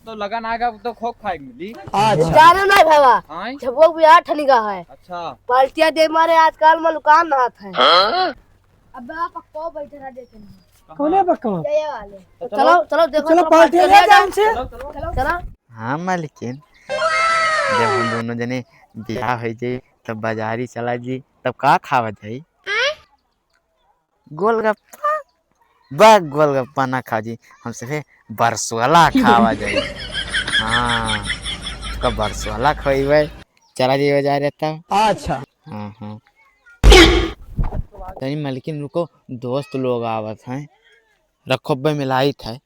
तो लगन आएगा तो खोक खाएगी मिली। जानो नहीं भावा हाँ जब वो भी 8 का है। अच्छा पार्टियां दे मारे आजकल में दुकान नहात है। अब आप पक्को बैठे रह देते हैं कौने पक्का ये वाले तो चलो चलो देखो चलो पार्टी ले जाओ उनसे। चलो हाँ मालिकिन, जब हम दोनों जने ब्याह हो जाए तब बाजारी चला जी, तब का खावा जाई? गोलगप्पा? बा गोलगप्पा ना खा जी, हम सिर्फ बरसोला खावा जाई। हाँ का बरसोला खोइबे, चला जी बाजार तब। अच्छा हाँ हाँ तनी मालिकिन रुको, दोस्त लोग आवत हैं, रखो बे मिलाई था।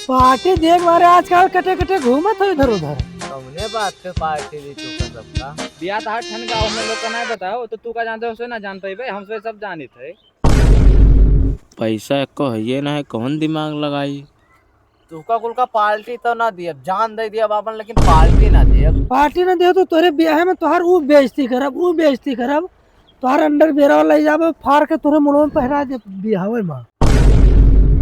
पार्टी देख मारे आजकल कटे कटे घूमत हो इधर उधर। हमने बात पे पार्टी दी तू का सबका। बिया तो 8 गाँव में लोग का नहीं बताओ तो तू का जानते हो, ना जान पाइबे, हमसे सब जानी थे। पैसा एको है ना है, कौन दिमाग लगाई? तुका कुल का पार्टी तो ना दिया, जान दे दिया बाबन, लेकिन पार्टी ना दिया। पार्टी न दे तो तोरे ब्याह में तोहार ऊ बेइज्जती करब तोहार अंडर बेरा ले जाबे फाड़ के तोरे मुंह में पहरा दे बियाहवे में।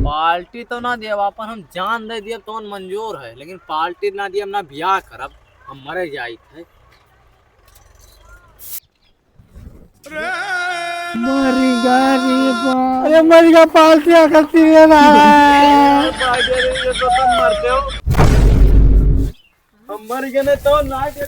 पार्टी तो ना दिया बापन, हम जान दे दिया तो मंजूर है, लेकिन पार्टी ना दिया, हम ना ब्याह करब, हम मरे जाई थे। अरे मरिगा पार्टियां करती है ना। मरते हो हम मर गए तो ना के